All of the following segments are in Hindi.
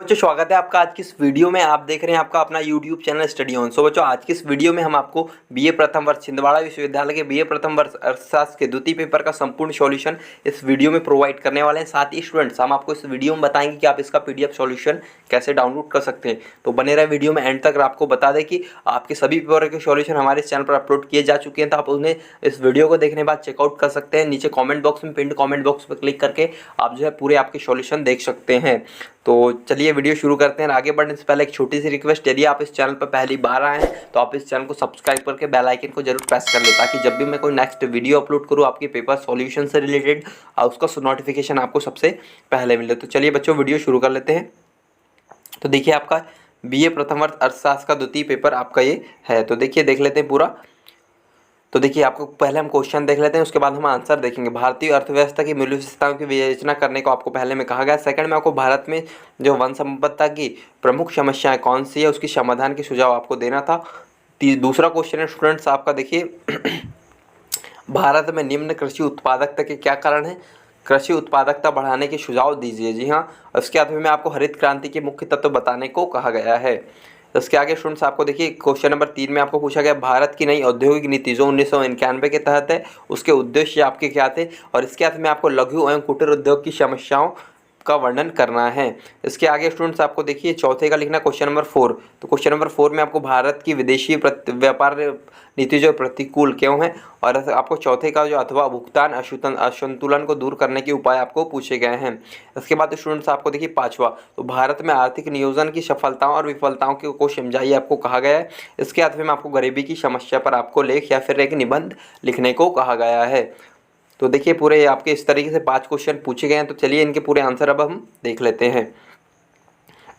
बच्चों स्वागत है आपका आज की इस वीडियो में। आप देख रहे हैं आपका अपना YouTube चैनल स्टडी ऑन। सो बच्चों आज की इस वीडियो में हम आपको बीए प्रथम वर्ष छिंदवाड़ा विश्वविद्यालय के बीए प्रथम वर्ष अर्थशास्त्र के द्वितीय पेपर का संपूर्ण सॉल्यूशन इस वीडियो में प्रोवाइड करने वाले हैं। साथ ही स्टूडेंट्स हम आपको इस वीडियो में बताएंगे कि आप इसका PDF सॉल्यूशन कैसे डाउनलोड कर सकते हैं। तो बने रहे वीडियो में एंड तक। आपको बता दें कि आपके सभी पेपर के सॉल्यूशन हमारे चैनल पर अपलोड किए जा चुके हैं, तो आप उन्हें इस वीडियो को देखने के बाद चेकआउट कर सकते हैं। नीचे कॉमेंट बॉक्स में पिंड कॉमेंट बॉक्स पर क्लिक करके आप जो है पूरे आपके सॉल्यूशन देख सकते हैं। तो चलिए वीडियो शुरू करते हैं। आगे बढ़ने से पहले एक छोटी सी रिक्वेस्ट, यदि आप इस चैनल पर पहली बार आए हैं तो आप इस चैनल को सब्सक्राइब करके बेल आइकन को जरूर प्रेस कर लें, ताकि जब भी मैं कोई नेक्स्ट वीडियो अपलोड करूँ आपके पेपर सॉल्यूशन से रिलेटेड उसका नोटिफिकेशन आपको सबसे पहले मिले। तो चलिए बच्चों वीडियो शुरू कर लेते हैं। तो देखिए आपका बीए प्रथम वर्ष अर्थशास्त्र का द्वितीय पेपर आपका ये है। तो देखिए देख लेते हैं पूरा। तो देखिए आपको पहले हम क्वेश्चन देख लेते हैं, उसके बाद हम आंसर देखेंगे। भारतीय अर्थव्यवस्था की मूल्य विशेषताओं की विवेचना करने को आपको पहले में कहा गया। सेकंड में आपको भारत में जो वन संपदा की प्रमुख समस्याएं कौन सी है उसकी समाधान के सुझाव आपको देना था। दूसरा क्वेश्चन है स्टूडेंट्स आपका, देखिए भारत में निम्न कृषि उत्पादकता के क्या कारण है, कृषि उत्पादकता बढ़ाने के सुझाव दीजिए। जी हाँ, उसके बाद में आपको हरित क्रांति के मुख्य तत्व बताने को कहा गया है। इसके आगे स्टूडेंट्स आपको देखिए क्वेश्चन नंबर 3 में आपको पूछा गया भारत की नई औद्योगिक नीति जो 1991 के तहत है उसके उद्देश्य आपके क्या थे, और इसके अंत में आपको लघु एवं कुटीर उद्योग की समस्याओं का वर्णन करना है। इसके आगे स्टूडेंट्स आपको देखिए चौथे का लिखना क्वेश्चन नंबर 4। तो क्वेश्चन नंबर 4 में आपको भारत की विदेशी व्यापार नीति जो प्रतिकूल क्यों है, और आपको चौथे का जो अथवा भुगतान असंतुलन को दूर करने के उपाय आपको पूछे गए हैं। इसके बाद स्टूडेंट्स आपको देखिए 5वां, तो भारत में आर्थिक नियोजन की सफलताओं और विफलताओं को समझाइए आपको कहा गया है। इसके अंत में आपको गरीबी की समस्या पर आपको लेख या फिर एक निबंध लिखने को कहा गया है। तो देखिए पूरे आपके इस तरीके से 5 क्वेश्चन पूछे गए हैं। तो चलिए इनके पूरे आंसर अब हम देख लेते हैं।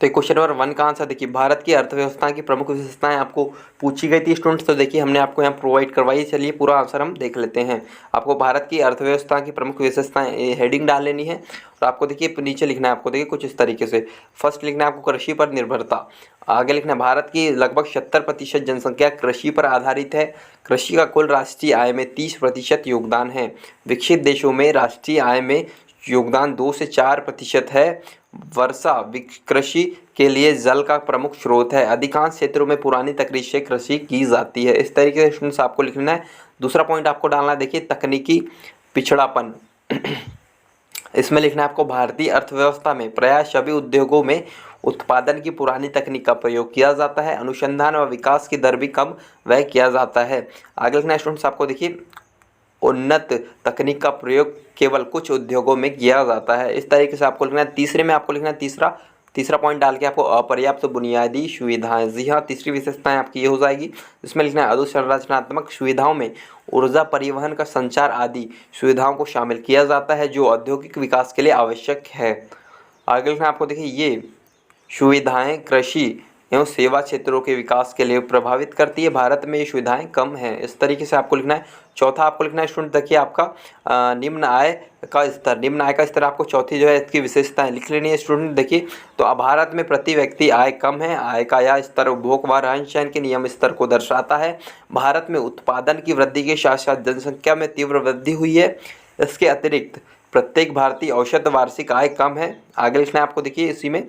तो क्वेश्चन नंबर 1 का आंसर देखिए भारत की अर्थव्यवस्था की प्रमुख विशेषताएं आपको पूछी गई थी स्टूडेंट्स। तो देखिए हमने आपको यहाँ प्रोवाइड करवाई। चलिए पूरा आंसर हम देख लेते हैं। आपको भारत की अर्थव्यवस्था की प्रमुख विशेषताएं हेडिंग डाल लेनी है और आपको देखिए नीचे लिखना है। आपको देखिए कुछ इस तरीके से फर्स्ट लिखना है आपको कृषि पर निर्भरता। आगे लिखना है भारत की लगभग 70% जनसंख्या कृषि पर आधारित है। कृषि का कुल राष्ट्रीय आय में 30% योगदान है। विकसित देशों में राष्ट्रीय आय में योगदान 2 से 4% है। वर्षा कृषि के लिए जल का प्रमुख स्रोत है। अधिकांश क्षेत्रों में पुरानी तकनीक से कृषि की जाती है। इस तरीके से स्टूडेंट्स आपको लिखना है। दूसरा पॉइंट आपको डालना है, देखिए तकनीकी पिछड़ापन। इसमें लिखना है आपको भारतीय अर्थव्यवस्था में प्राय सभी उद्योगों में उत्पादन की पुरानी तकनीक का प्रयोग किया जाता है। अनुसंधान और विकास की दर भी कम व्यय किया जाता है। आगे लिखना है स्टूडेंट्स आपको देखिए उन्नत तकनीक का प्रयोग केवल कुछ उद्योगों में किया जाता है। इस तरीके से आपको लिखना है। तीसरे में आपको लिखना है तीसरा पॉइंट डाल के आपको अपर्याप्त बुनियादी सुविधाएं। जी हाँ, तीसरी विशेषताएं आपकी ये हो जाएगी। इसमें लिखना है अधोसंरचनात्मक सुविधाओं में ऊर्जा परिवहन का संचार आदि सुविधाओं को शामिल किया जाता है जो औद्योगिक विकास के लिए आवश्यक है। आगे लिखना आपको देखिए ये सुविधाएं कृषि एवं सेवा क्षेत्रों के विकास के लिए प्रभावित करती है। भारत में ये सुविधाएं कम हैं। इस तरीके से आपको लिखना है। चौथा आपको लिखना है स्टूडेंट देखिए आपका निम्न आय का स्तर। निम्न आय का स्तर आपको चौथी जो है इसकी विशेषताएं लिख लेनी है स्टूडेंट। देखिए तो भारत में प्रति व्यक्ति आय कम है। आय का यह स्तर उपभोग व रहन सहन के नियम स्तर को दर्शाता है। भारत में उत्पादन की वृद्धि के साथ साथ जनसंख्या में तीव्र वृद्धि हुई है। इसके अतिरिक्त प्रत्येक भारतीय औसत वार्षिक आय कम है। आगे लिखना है आपको देखिए इसी में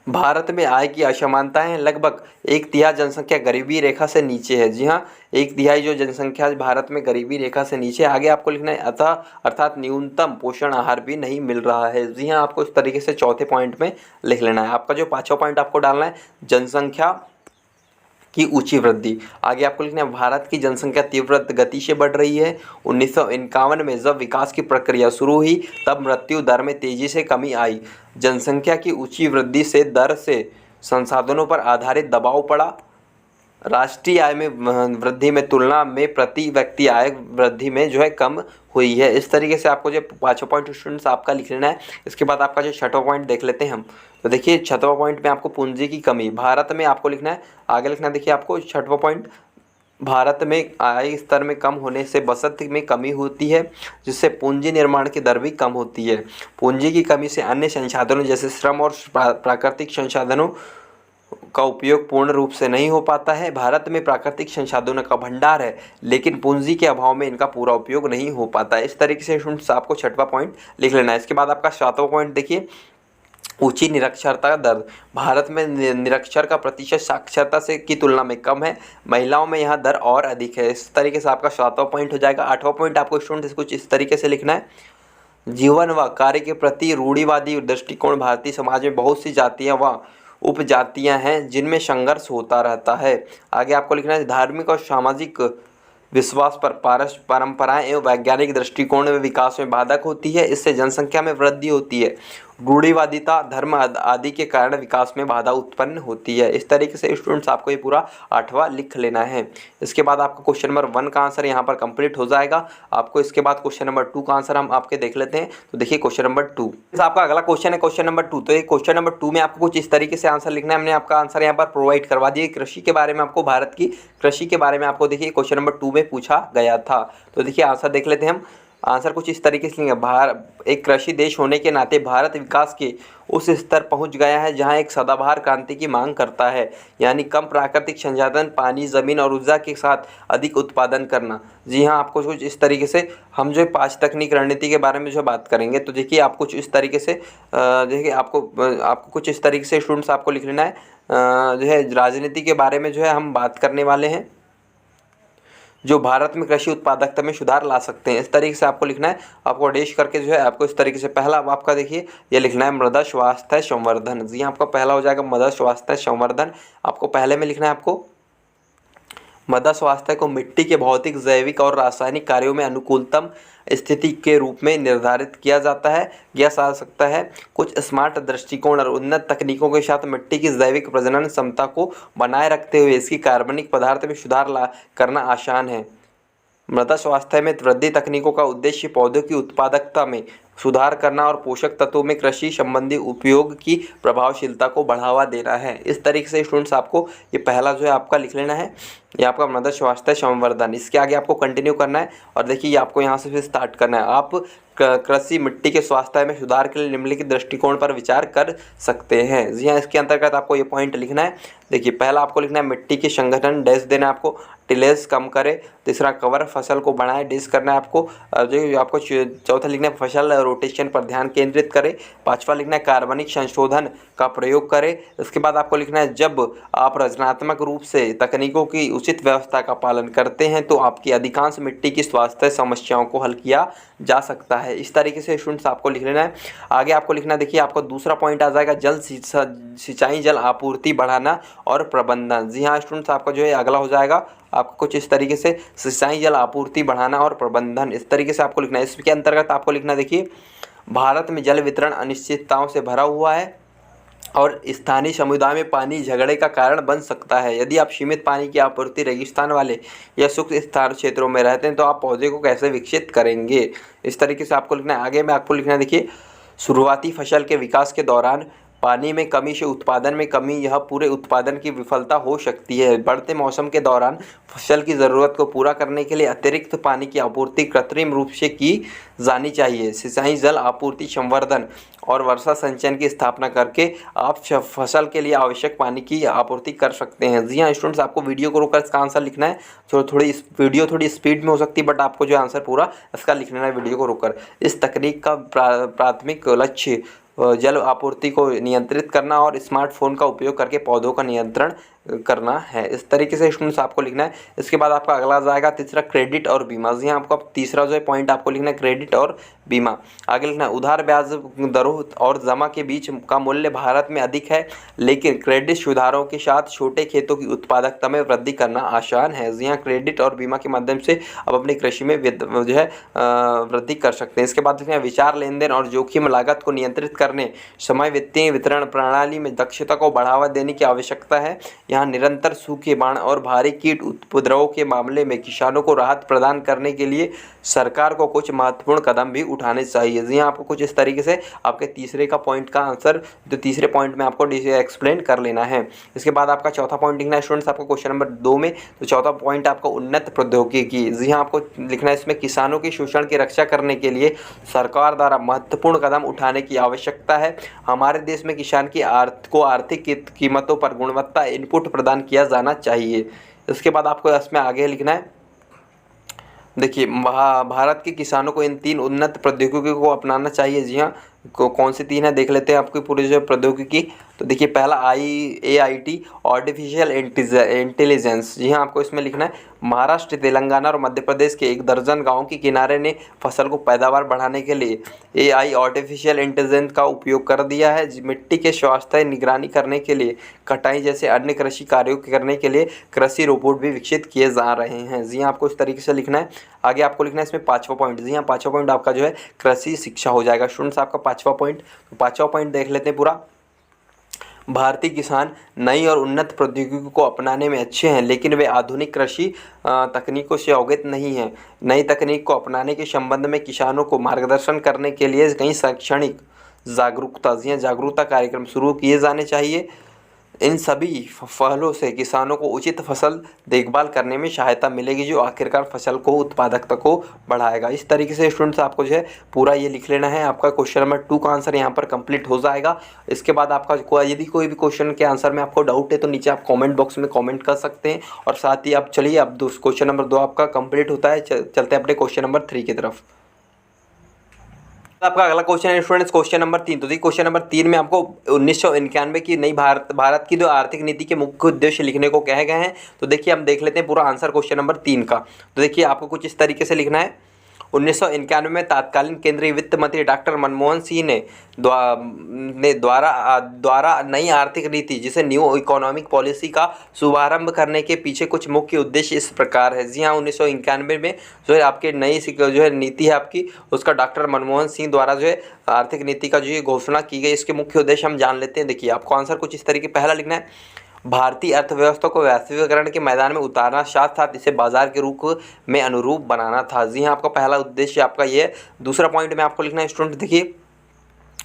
भारत में आय की असमानताएं हैं। लगभग 1/3 जनसंख्या गरीबी रेखा से नीचे है। जी हाँ, 1/3 जो जनसंख्या भारत में गरीबी रेखा से नीचे। आगे आपको लिखना है अर्थात न्यूनतम पोषण आहार भी नहीं मिल रहा है। जी हाँ, आपको इस तरीके से चौथे पॉइंट में लिख लेना है। आपका जो 5वां पॉइंट आपको डालना है जनसंख्या की ऊंची वृद्धि। आगे आपको लिखना है भारत की जनसंख्या तीव्र गति से बढ़ रही है। 1951 में जब विकास की प्रक्रिया शुरू हुई तब मृत्यु दर में तेजी से कमी आई। जनसंख्या की ऊंची वृद्धि से दर से संसाधनों पर आधारित दबाव पड़ा। राष्ट्रीय आय में वृद्धि में तुलना में प्रति व्यक्ति आय वृद्धि में जो है कम हुई है। इस तरीके से आपको जो 5वां पॉइंट स्टूडेंट्स आपका लिख लेना है। इसके बाद आपका जो 6वां पॉइंट देख लेते हैं हम। तो देखिए 6वां पॉइंट में आपको पूंजी की कमी भारत में आपको लिखना है। आगे लिखना है देखिए आपको 6वां पॉइंट भारत में आय स्तर में कम होने से बचत में कमी होती है, जिससे पूंजी निर्माण की दर भी कम होती है। पूंजी की कमी से अन्य संसाधनों जैसे श्रम और प्राकृतिक संसाधनों का उपयोग पूर्ण रूप से नहीं हो पाता है। भारत में प्राकृतिक संसाधनों का भंडार है, लेकिन पूंजी के अभाव में इनका पूरा उपयोग नहीं हो पाता है। इस तरीके से स्टूडेंट्स आपको 6वां पॉइंट लिख लेना है। इसके बाद आपका 7वां पॉइंट देखिए ऊंची निरक्षरता दर। भारत में निरक्षर का प्रतिशत साक्षरता से की तुलना में कम है, महिलाओं में यह दर और अधिक है। इस तरीके से आपका 7वां पॉइंट हो जाएगा। 8वां पॉइंट आपको स्टूडेंट कुछ इस तरीके से लिखना है, जीवन व कार्य के प्रति रूढ़िवादी दृष्टिकोण। भारतीय समाज में बहुत सी जातियां व उपजातियां हैं जिनमें संघर्ष होता रहता है। आगे आपको लिखना है, धार्मिक और सामाजिक विश्वास पर परंपराएं एवं वैज्ञानिक दृष्टिकोण में विकास में बाधक होती है, इससे जनसंख्या में वृद्धि होती है। रूढ़िवादिता, धर्म आदि के कारण विकास में बाधा उत्पन्न होती है। इस तरीके से स्टूडेंट्स आपको ये पूरा 8वां लिख लेना है। इसके बाद आपका क्वेश्चन नंबर 1 का आंसर यहाँ पर कंप्लीट हो जाएगा। आपको इसके बाद क्वेश्चन नंबर 2 का आंसर हम आपके देख लेते हैं। तो देखिए क्वेश्चन नंबर 2, आपका अगला क्वेश्चन है क्वेश्चन नंबर 2। तो ये क्वेश्चन नंबर 2 में आपको कुछ इस तरीके से आंसर लिखना है। हमने आपका आंसर यहाँ पर प्रोवाइड करवा दिया। कृषि के बारे में आपको, भारत की कृषि के बारे में आपको देखिए क्वेश्चन नंबर 2 में पूछा गया था। तो देखिए आंसर देख लेते हैं हम। आंसर कुछ इस तरीके से लिखेंगे, एक कृषि देश होने के नाते भारत विकास के उस स्तर पहुंच गया है जहां एक सदाबहार क्रांति की मांग करता है, यानी कम प्राकृतिक संसाधन, पानी, जमीन और ऊर्जा के साथ अधिक उत्पादन करना। जी हाँ, आपको कुछ इस तरीके से हम जो 5 तकनीक रणनीति के बारे में जो बात करेंगे, तो देखिए आप कुछ इस तरीके से देखिए आपको कुछ इस तरीके से स्टूडेंट्स आपको लिख लेना है। जो है राजनीति के बारे में जो है हम बात करने वाले हैं, जो भारत में कृषि उत्पादकता में सुधार ला सकते हैं। इस तरीके से आपको लिखना है। आपको डैश करके जो है आपको इस तरीके से पहला आपका देखिए ये लिखना है, मृदा स्वास्थ्य संवर्धन। जी आपका पहला हो जाएगा मृदा स्वास्थ्य संवर्धन। आपको पहले में लिखना है, आपको मृदा स्वास्थ्य को मिट्टी के भौतिक, जैविक और रासायनिक कार्यों में अनुकूलतम स्थिति के रूप में निर्धारित किया जा सकता है। कुछ स्मार्ट दृष्टिकोण और उन्नत तकनीकों के साथ मिट्टी की जैविक प्रजनन क्षमता को बनाए रखते हुए इसकी कार्बनिक पदार्थ में सुधार करना आसान है। मृदा स्वास्थ्य में वृद्धि तकनीकों का उद्देश्य पौधों की उत्पादकता में सुधार करना और पोषक तत्वों में कृषि संबंधी उपयोग की प्रभावशीलता को बढ़ावा देना है। इस तरीके से स्टूडेंट्स आपको ये पहला जो है आपका लिख लेना है, ये आपका मृदा स्वास्थ्य संवर्धन। इसके आगे आपको कंटिन्यू करना है और देखिए ये आपको यहाँ से फिर स्टार्ट करना है। आप कृषि मिट्टी के स्वास्थ्य में सुधार के लिए निम्नलिखित दृष्टिकोण पर विचार कर सकते हैं। जी हाँ, इसके अंतर्गत आपको ये पॉइंट लिखना है। देखिए पहला आपको लिखना है, मिट्टी के संगठन, डैश देना है आपको, टिलेज कम करे। तीसरा, कवर फसल को बढ़ाए, डैश करना है आपको। जो आपको चौथा लिखना है, फसल रोटेशन पर ध्यान केंद्रित करें। 5वां लिखना है, कार्बनिक संशोधन का प्रयोग करें। इसके बाद आपको लिखना है, जब आप रचनात्मक रूप से तकनीकों की उचित व्यवस्था का पालन करते हैं तो आपकी अधिकांश मिट्टी की स्वास्थ्य समस्याओं को हल किया जा सकता है। इस तरीके से स्टूडेंट्स आपको लिख लेना है। आगे आपको लिखना है, देखिए आपको दूसरा पॉइंट आ जाएगा, जल सिंचाई, जल आपूर्ति बढ़ाना और प्रबंधन। जी हाँ स्टूडेंट्स, आपका जो है अगला हो जाएगा आपको कुछ इस तरीके से, सिंचाई, जल आपूर्ति बढ़ाना और प्रबंधन। इस तरीके से आपको लिखना है। इसके अंतर्गत आपको लिखना है, देखिए भारत में जल वितरण अनिश्चितताओं से भरा हुआ है और स्थानीय समुदाय में पानी झगड़े का कारण बन सकता है। यदि आप सीमित पानी की आपूर्ति रेगिस्तान वाले या शुष्क स्थान क्षेत्रों में रहते हैं तो आप पौधे को कैसे विकसित करेंगे। इस तरीके से आपको लिखना है। आगे में आपको लिखना है, देखिए शुरुआती फसल के विकास के दौरान पानी में कमी से उत्पादन में कमी, यह पूरे उत्पादन की विफलता हो सकती है। बढ़ते मौसम के दौरान फसल की ज़रूरत को पूरा करने के लिए अतिरिक्त पानी की आपूर्ति कृत्रिम रूप से की जानी चाहिए। सिंचाई, जल आपूर्ति संवर्धन और वर्षा संचयन की स्थापना करके आप फसल के लिए आवश्यक पानी की आपूर्ति कर सकते हैं। जी हाँ स्टूडेंट्स, आपको वीडियो को रोककर इसका आंसर लिखना है। वीडियो थोड़ी स्पीड में हो सकती है, बट आपको जो आंसर पूरा इसका लिख लेना है वीडियो को रोककर। इस तकनीक का प्राथमिक लक्ष्य जल आपूर्ति को नियंत्रित करना और स्मार्टफोन का उपयोग करके पौधों का नियंत्रण करना है। इस तरीके से स्टूडेंट्स आपको लिखना है। इसके बाद आपका अगला जाएगा तीसरा, क्रेडिट और बीमा। जी हाँ, आपका तीसरा जो है पॉइंट आपको लिखना है, क्रेडिट और बीमा। आगे लिखना है, उधार ब्याज दरों और जमा के बीच का मूल्य भारत में अधिक है, लेकिन क्रेडिट सुधारों के साथ छोटे खेतों की उत्पादकता में वृद्धि करना आसान है। जी हाँ, क्रेडिट और बीमा के माध्यम से आप अपनी कृषि में जो है वृद्धि कर सकते हैं। इसके बाद लिखना है, विचार, लेन देन और जोखिम लागत को नियंत्रित करने समय वित्तीय वितरण प्रणाली में दक्षता को बढ़ावा देने की आवश्यकता है। यहाँ निरंतर सूखे, बाढ़ और भारी कीट उपद्रवों के मामले में किसानों को राहत प्रदान करने के लिए सरकार को कुछ महत्वपूर्ण कदम भी उठाने चाहिए। जी हाँ, आपको कुछ इस तरीके से आपके तीसरे का पॉइंट का आंसर जो तीसरे पॉइंट में आपको एक्सप्लेन कर लेना है। इसके बाद आपका चौथा पॉइंट लिखना है स्टूडेंट्स, आपको क्वेश्चन नंबर 2 में। तो चौथा पॉइंट आपका उन्नत प्रौद्योगिकी। जी हाँ, आपको लिखना है इसमें, किसानों के शोषण की रक्षा करने के लिए सरकार द्वारा महत्वपूर्ण कदम उठाने की आवश्यकता है। हमारे देश में किसान की आर्थिक कीमतों पर गुणवत्ता इनपुट प्रदान किया जाना चाहिए। इसके बाद आपको इसमें आगे लिखना है, देखिए भारत के किसानों को इन 3 उन्नत प्रौद्योगिकियों को अपनाना चाहिए। जी हाँ, कौन सी तीन है देख लेते हैं आपकी पूरी जो प्रौद्योगिकी। तो देखिए पहला AIT आर्टिफिशियल इंटेलिजेंस। जी हाँ, आपको इसमें लिखना है महाराष्ट्र, तेलंगाना और मध्य प्रदेश के 1 दर्जन गाँव के किनारे ने फसल को पैदावार बढ़ाने के लिए AI आर्टिफिशियल इंटेलिजेंस का उपयोग कर दिया है। मिट्टी के स्वास्थ्य निगरानी करने के लिए, कटाई जैसे अन्य कृषि कार्यों करने के लिए कृषि रोबोट भी विकसित किए जा रहे हैं। जी हाँ, आपको इस तरीके से लिखना है। आगे आपको लिखना है इसमें 5वां पॉइंट। जी हाँ, 5वां पॉइंट आपका जो है कृषि शिक्षा हो जाएगा स्टूडेंट्स, आपका 5वां पॉइंट। तो 5वां पॉइंट देख लेते हैं पूरा। भारतीय किसान नई और उन्नत प्रौद्योगिकी को अपनाने में अच्छे हैं, लेकिन वे आधुनिक कृषि तकनीकों से अवगत नहीं हैं। नई तकनीक को अपनाने के संबंध में किसानों को मार्गदर्शन करने के लिए कई शैक्षणिक जागरूकता कार्यक्रम शुरू किए जाने चाहिए। इन सभी पहलों से किसानों को उचित फसल देखभाल करने में सहायता मिलेगी, जो आखिरकार फसल को उत्पादकता को बढ़ाएगा। इस तरीके से स्टूडेंट्स आपको जो है पूरा ये लिख लेना है। आपका क्वेश्चन नंबर 2 का आंसर यहाँ पर कंप्लीट हो जाएगा। इसके बाद आपका यदि कोई भी क्वेश्चन के आंसर में आपको डाउट है तो नीचे आप कमेंट बॉक्स में कमेंट कर सकते हैं। और साथ ही आप चलिए, अब क्वेश्चन नंबर 2 आपका कंप्लीट होता है, चलते हैं अपने क्वेश्चन नंबर 3 की तरफ। आपका अगला क्वेश्चन है स्टूडेंट्स क्वेश्चन नंबर 3। तो देखिए क्वेश्चन नंबर 3 में आपको 1991 की नई भारत की जो आर्थिक नीति के मुख्य उद्देश्य लिखने को कहे गए हैं। तो देखिए हम देख लेते हैं पूरा आंसर क्वेश्चन नंबर 3 का। तो देखिए आपको कुछ इस तरीके से लिखना है। 1991 में तत्कालीन केंद्रीय वित्त मंत्री डॉक्टर मनमोहन सिंह ने द्वारा नई आर्थिक नीति, जिसे न्यू इकोनॉमिक पॉलिसी का शुभारंभ करने के पीछे कुछ मुख्य उद्देश्य इस प्रकार है। जी हाँ, 1991 में जो है आपकी नई जो है नीति है आपकी, उसका डॉक्टर मनमोहन सिंह द्वारा जो है आर्थिक नीति का जो ये घोषणा की गई, इसके मुख्य उद्देश्य हम जान लेते हैं। देखिए आपको आंसर कुछ इस तरीके पहला लिखना है, भारतीय अर्थव्यवस्था को वैश्वीकरण के मैदान में उतारना, साथ साथ इसे बाजार के रूप में अनुरूप बनाना था। जी हाँ, आपका पहला उद्देश्य आपका ये है। दूसरा पॉइंट में आपको लिखना है स्टूडेंट, देखिए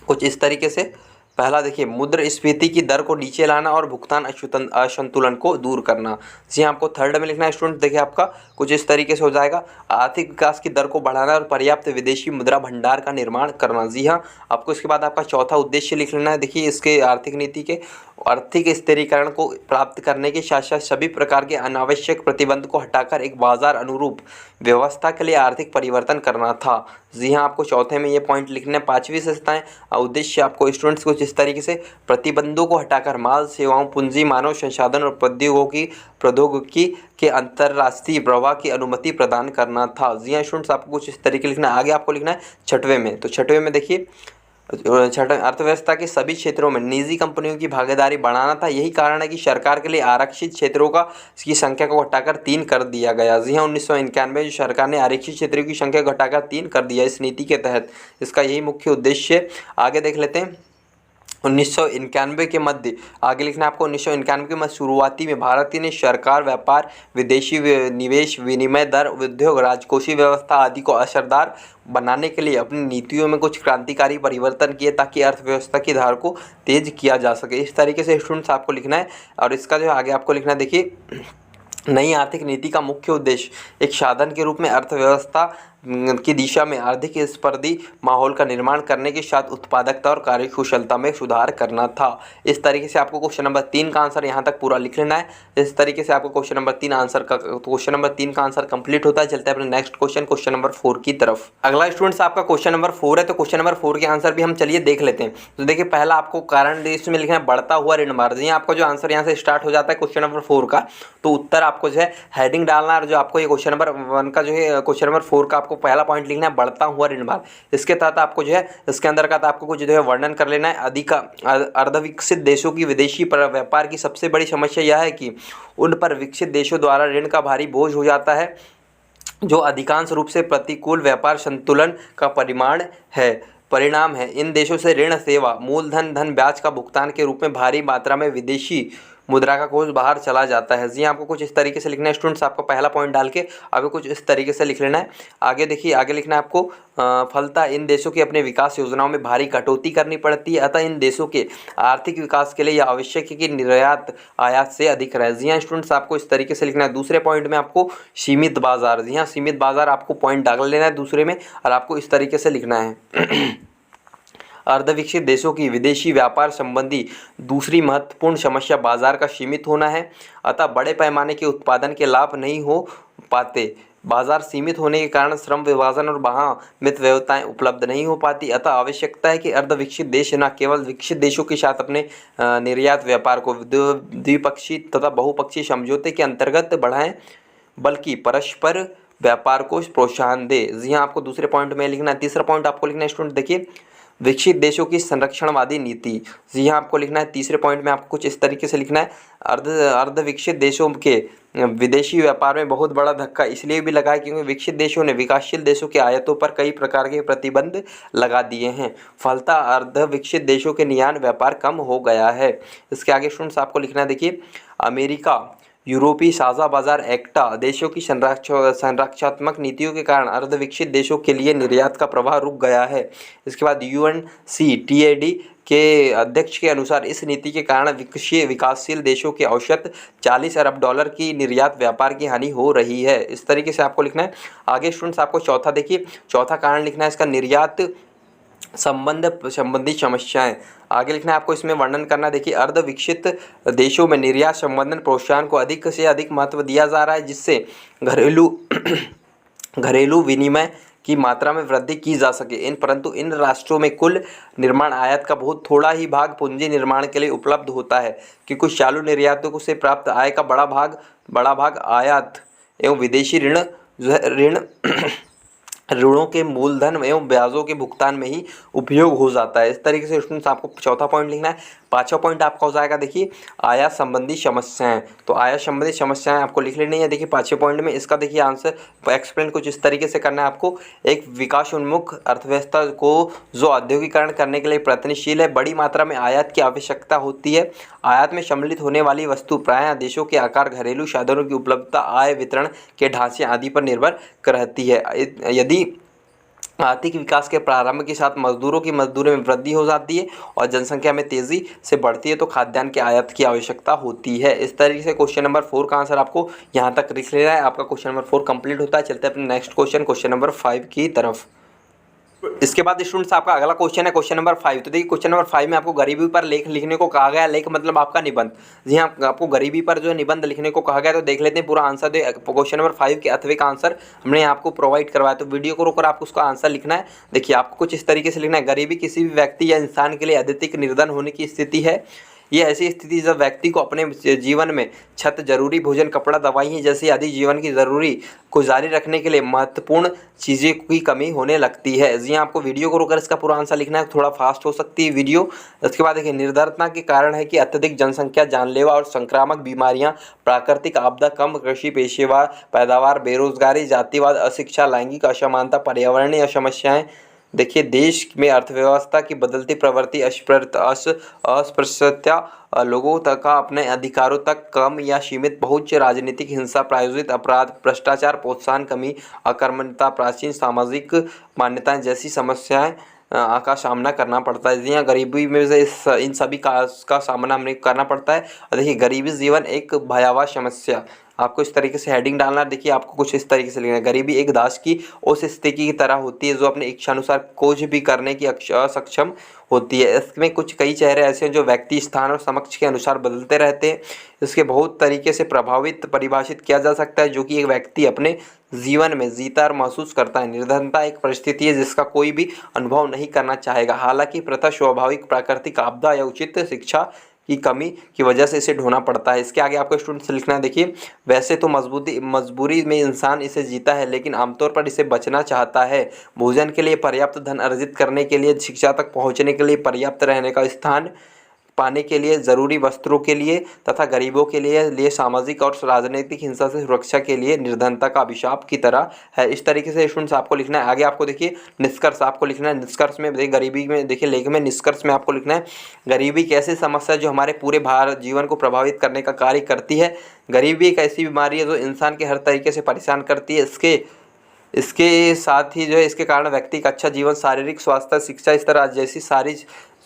कुछ इस तरीके से। पहला देखिए मुद्रास्फीति की दर को नीचे लाना और भुगतान असंतुलन को दूर करना। जी हाँ, आपको थर्ड में लिखना है स्टूडेंट, देखिए आपका कुछ इस तरीके से हो जाएगा, आर्थिक विकास की दर को बढ़ाना और पर्याप्त विदेशी मुद्रा भंडार का निर्माण करना। जी हाँ, आपको इसके बाद आपका चौथा उद्देश्य लिख लेना है। देखिए इसके आर्थिक नीति के आर्थिक स्थिरीकरण को प्राप्त करने के साथ साथ सभी प्रकार के अनावश्यक प्रतिबंध को हटाकर एक बाजार अनुरूप व्यवस्था के लिए आर्थिक परिवर्तन करना था। जी हाँ, आपको चौथे में ये पॉइंट लिखना है। 5वीं विशेषताएं उद्देश्य आपको स्टूडेंट्स कुछ इस तरीके से, प्रतिबंधों को हटाकर माल, सेवाओं, पूंजी, मानव संसाधन और प्रौद्योगिकी के अंतर्राष्ट्रीय प्रवाह की अनुमति प्रदान करना था। जी हाँ स्टूडेंट्स, आपको कुछ इस तरीके लिखना है। आगे आपको लिखना है 6वें में। तो 6वें में देखिए, अर्थव्यवस्था के सभी क्षेत्रों में निजी कंपनियों की भागीदारी बढ़ाना था। यही कारण है कि सरकार के लिए आरक्षित क्षेत्रों की संख्या को घटाकर 3 कर दिया गया। जी हाँ, 1991 में सरकार ने आरक्षित क्षेत्रों की संख्या घटाकर 3 कर दिया इस नीति के तहत। इसका यही मुख्य उद्देश्य है। आगे देख लेते हैं 1991 के मध्य, आगे लिखना है आपको 1991 के मध्य शुरुआती में भारतीय ने सरकार, व्यापार, विदेशी निवेश, विनिमय दर, उद्योग, राजकोषीय व्यवस्था आदि को असरदार बनाने के लिए अपनी नीतियों में कुछ क्रांतिकारी परिवर्तन किए, ताकि अर्थव्यवस्था की धार को तेज किया जा सके। इस तरीके से स्टूडेंट्स आपको लिखना है। और इसका जो आगे आपको लिखना है, देखिए नई आर्थिक नीति का मुख्य उद्देश्य एक साधन के रूप में अर्थव्यवस्था की दिशा में आर्थिक स्पर्धी माहौल का निर्माण करने के साथ उत्पादकता और कार्यकुशलता में सुधार करना था। इस तरीके से आपको क्वेश्चन नंबर 3 का आंसर यहाँ तक पूरा लिख लेना है। इस तरीके से आपको क्वेश्चन नंबर 3 का आंसर कंप्लीट होता है। चलते हैं अपने नेक्स्ट क्वेश्चन नंबर 4 की तरफ। अगला स्टूडेंट्स आपका क्वेश्चन नंबर 4 है। तो क्वेश्चन नंबर 4 के आंसर भी हम चलिए देख लेते हैं। तो देखिए पहला आपको कारण इसमें लिखना है बढ़ता हुआ ऋण भार। जी आपका जो आंसर यहाँ से स्टार्ट हो जाता है क्वेश्चन नंबर 4 का, तो उत्तर आपको जो है हेडिंग डालना है। जो आपको ये क्वेश्चन नंबर 1 का जो है क्वेश्चन नंबर 4 का आपको पहला पॉइंट लिखना है बढ़ता हुआ ऋण भार। इसके तहत आपको जो है इसके अंदर का आपको कुछ जो है वर्णन कर लेना है। अधिक अर्धविकसित देशों की विदेशी व्यापार की सबसे बड़ी समस्या यह है कि उन पर विकसित देशों द्वारा ऋण का भारी बोझ हो जाता है, जो अधिकांश रूप से प्रतिकूल व्यापार संतुलन का परिणाम है। इन देशों से ऋण, सेवा, मूलधन, ब्याज का भुगतान के रूप में भारी मात्रा में विदेशी मुद्रा का कोष बाहर चला जाता है। जी आपको कुछ इस तरीके से लिखना है स्टूडेंट्स। आपको पहला पॉइंट डाल के आगे कुछ इस तरीके से लिख लेना है। आगे देखिए, आगे लिखना है आपको फलतः इन देशों की अपने विकास योजनाओं में भारी कटौती करनी पड़ती है। अतः इन देशों के आर्थिक विकास के लिए यह आवश्यक है कि निर्यात आयात से अधिक रहे। जी हाँ स्टूडेंट्स, आपको इस तरीके से लिखना है। दूसरे पॉइंट में आपको सीमित बाजार, जी हाँ सीमित बाजार आपको पॉइंट डाल लेना है दूसरे में, और आपको इस तरीके से लिखना है। अर्धविकसित देशों की विदेशी व्यापार संबंधी दूसरी महत्वपूर्ण समस्या बाजार का सीमित होना है। अतः बड़े पैमाने के उत्पादन के लाभ नहीं हो पाते। बाजार सीमित होने के कारण श्रम विभाजन और वहाँ मित व्यवस्थाएं उपलब्ध नहीं हो पाती। अतः आवश्यकता है कि अर्धविकसित देश न केवल विकसित देशों के साथ अपने निर्यात व्यापार को द्विपक्षीय तथा बहुपक्षीय समझौते के अंतर्गत बढ़ाएं, बल्कि परस्पर व्यापार को प्रोत्साहन दे। जी हाँ, आपको दूसरे पॉइंट में लिखना है। तीसरा पॉइंट आपको लिखना है स्टूडेंट, देखिए विकसित देशों की संरक्षणवादी नीति। जी हाँ, आपको लिखना है तीसरे पॉइंट में आपको कुछ इस तरीके से लिखना है। अर्ध विकसित देशों के विदेशी व्यापार में बहुत बड़ा धक्का इसलिए भी लगा है क्योंकि विकसित देशों ने विकासशील देशों के आयातों पर कई प्रकार के प्रतिबंध लगा दिए हैं। फलतः अर्ध विकसित देशों के निर्यात व्यापार कम हो गया है। इसके आगे स्टूडेंट्स आपको लिखना है, देखिए अमेरिका यूरोपीय साझा बाजार एक्टा देशों की संरक्षात्मक नीतियों के कारण अर्धविकसित देशों के लिए निर्यात का प्रवाह रुक गया है। इसके बाद UNCTAD के अध्यक्ष के अनुसार इस नीति के कारण विकासशील देशों के औसत $40 अरब की निर्यात व्यापार की हानि हो रही है। इस तरीके से आपको लिखना है। आगे स्टूडेंट्स आपको चौथा, देखिए चौथा कारण लिखना है इसका, निर्यात संबंधी समस्याएं। आगे लिखना है आपको, इसमें वर्णन करना है। देखिए अर्ध विकसित देशों में निर्यात संबंधन प्रोत्साहन को अधिक से अधिक महत्व दिया जा रहा है, जिससे घरेलू विनिमय की मात्रा में वृद्धि की जा सके। परंतु इन राष्ट्रों में कुल निर्माण आयात का बहुत थोड़ा ही भाग पूंजी निर्माण के लिए उपलब्ध होता है, कि कुछ चालू निर्यातों से प्राप्त आय का बड़ा भाग आयात एवं विदेशी ऋणों के मूलधन एवं ब्याजों के भुगतान में ही उपयोग हो जाता है। इस तरीके से स्टूडेंट्स आपको चौथा पॉइंट लिखना है। पांचवा पॉइंट आपका हो जाएगा, देखिए आयात संबंधी समस्याएं। तो आयात संबंधी समस्याएं आपको लिख लेनी है। देखिए पांचवें पॉइंट में इसका देखिए आंसर एक्सप्लेन कुछ इस तरीके से करना है आपको। एक विकास उन्मुख अर्थव्यवस्था को जो औद्योगिकरण करने के लिए प्रयत्नशील है, बड़ी मात्रा में आयात की आवश्यकता होती है। आयात में सम्मिलित होने वाली वस्तु प्रायः देशों के आकार, घरेलू साधनों की उपलब्धता, आय वितरण के ढांचे आदि पर निर्भर रहती है। यदि आर्थिक विकास के प्रारंभ के साथ मजदूरों की मजदूरी में वृद्धि हो जाती है और जनसंख्या में तेजी से बढ़ती है, तो खाद्यान्न के आयात की आवश्यकता होती है। इस तरीके से क्वेश्चन नंबर 4 का आंसर आपको यहाँ तक लिख लेना है। आपका क्वेश्चन नंबर 4 कंप्लीट होता है। चलते हैं अपने नेक्स्ट क्वेश्चन नंबर 5 की तरफ। इसके बाद स्टूडेंट्स आपका अगला क्वेश्चन है क्वेश्चन नंबर 5। तो देखिए क्वेश्चन नंबर 5 में आपको गरीबी पर लेख लिखने को कहा गया। लेख मतलब आपका निबंध। जी हाँ, आपको गरीबी पर जो है निबंध लिखने को कहा गया। तो देख लेते हैं पूरा आंसर। क्वेश्चन नंबर 5 के अथवे का आंसर हमने आपको प्रोवाइड करवाया, तो वीडियो को रोककर आपको उसका आंसर लिखना है। देखिए आपको कुछ इस तरीके से लिखना है। गरीबी किसी भी व्यक्ति या इंसान के लिए अत्यधिक निर्धन होने की स्थिति है। यह ऐसी स्थिति जब व्यक्ति को अपने जीवन में छत, जरूरी भोजन, कपड़ा, दवाई जैसी आदि जीवन की जरूरी को जारी रखने के लिए महत्वपूर्ण चीज़ें की कमी होने लगती है। जी आपको वीडियो को रोककर इसका पूरा आंसर लिखना है, थोड़ा फास्ट हो सकती है वीडियो। उसके बाद देखिए निर्धनता के कारण है कि अत्यधिक जनसंख्या, जानलेवा और संक्रामक बीमारियां, प्राकृतिक आपदा, कम कृषि पेशेवर पैदावार, बेरोजगारी, जातिवाद, अशिक्षा, लैंगिक असमानता, पर्यावरणीय समस्याएं। देखिए देश में अर्थव्यवस्था की बदलती प्रवृत्ति, अस्पृश्यता, लोगों तक का अपने अधिकारों तक कम या सीमित पहुंच, राजनीतिक हिंसा, प्रायोजित अपराध, भ्रष्टाचार, प्रोत्साहन कमी, अकर्मण्यता, प्राचीन सामाजिक मान्यताएं जैसी समस्याएं का सामना करना पड़ता है। यहाँ गरीबी में से इन सभी का सामना हमें करना पड़ता है। और देखिए गरीबी जीवन एक भयावह समस्या, आपको इस तरीके से हेडिंग डालना। देखिए आपको कुछ इस तरीके से लिखना है। गरीबी एक दास की उस स्थिति की तरह होती है जो अपने इच्छानुसार कुछ भी करने की असक्षम होती है। इसमें कुछ कई चेहरे ऐसे हैं जो व्यक्ति, स्थान और समक्ष के अनुसार बदलते रहते हैं। इसके बहुत तरीके से परिभाषित किया जा सकता है जो कि एक व्यक्ति अपने जीवन में जीता और महसूस करता है। निर्धनता एक परिस्थिति है जिसका कोई भी अनुभव नहीं करना चाहेगा। हालांकि प्रथा, स्वाभाविक, प्राकृतिक आपदा या उचित शिक्षा की कमी की वजह से इसे ढोना पड़ता है। इसके आगे आपको स्टूडेंट्स लिखना है। देखिए वैसे तो मजबूरी में इंसान इसे जीता है, लेकिन आमतौर पर इसे बचना चाहता है। भोजन के लिए पर्याप्त धन अर्जित करने के लिए, शिक्षा तक पहुंचने के लिए, पर्याप्त रहने का स्थान पाने के लिए, जरूरी वस्त्रों के लिए तथा गरीबों के लिए सामाजिक और राजनीतिक हिंसा से सुरक्षा के लिए निर्धनता का अभिशाप की तरह है। इस तरीके से स्टूडेंट्स आपको लिखना है। आगे आपको देखिए निष्कर्ष आपको लिखना है। निष्कर्ष में देखिए गरीबी में, देखिए लेख में निष्कर्ष में आपको लिखना है गरीबी एक ऐसी समस्या जो हमारे पूरे भारत जीवन को प्रभावित करने का कार्य करती है। गरीबी एक ऐसी बीमारी है जो इंसान के हर तरीके से परेशान करती है। इसके साथ ही जो है इसके कारण व्यक्ति का अच्छा जीवन, शारीरिक स्वास्थ्य, शिक्षा, इस तरह जैसी सारी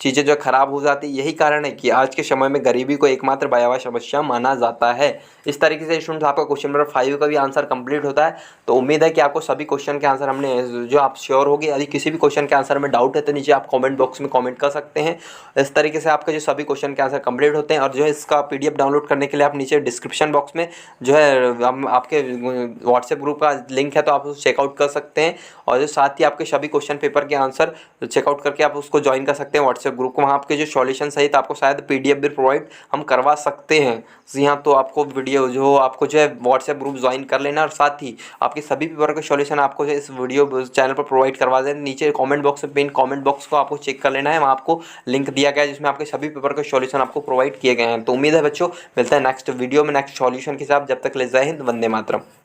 चीज़ें जो ख़राब हो जाती, यही कारण है कि आज के समय में गरीबी को एकमात्र भयावह समस्या माना जाता है। इस तरीके से स्टूडेंट्स आपका क्वेश्चन नंबर 5 का भी आंसर कंप्लीट होता है। तो उम्मीद है कि आपको सभी क्वेश्चन के आंसर हमने जो आप श्योर होगी। यदि किसी भी क्वेश्चन के आंसर में डाउट है तो नीचे आप कमेंट बॉक्स में कमेंट कर सकते हैं। इस तरीके से आपके जो सभी क्वेश्चन के आंसर कंप्लीट होते हैं। और जो है इसका PDF डाउनलोड करने के लिए आप नीचे डिस्क्रिप्शन बॉक्स में जो है हम आपके व्हाट्सएप ग्रुप का लिंक है, तो आप उसे चेकआउट कर सकते हैं। और जो साथ ही आपके सभी क्वेश्चन पेपर के आंसर चेकआउट करके आप उसको ज्वाइन कर सकते हैं व्हाट्सएप ग्रुप को। वहाँ आपके जो सॉल्यूशन सहित आपको शायद PDF भी प्रोवाइड हम करवा सकते हैं। जी हाँ, तो आपको वीडियो जो आपको जो है व्हाट्सएप ग्रुप ज्वाइन कर लेना, और साथ ही आपके सभी पेपर के सॉल्यूशन आपको जो इस वीडियो चैनल पर प्रोवाइड करवा दें। नीचे कमेंट बॉक्स में पिन कमेंट बॉक्स को आपको चेक कर लेना है, वहाँ आपको लिंक दिया गया है जिसमें आपके सभी पेपर के सॉल्यूशन आपको प्रोवाइड किए गए हैं। तो उम्मीद है बच्चों मिलता है नेक्स्ट वीडियो में नेक्स्ट सॉल्यूशन के साथ। जब तक ले जय हिंद, वंदे मातरम।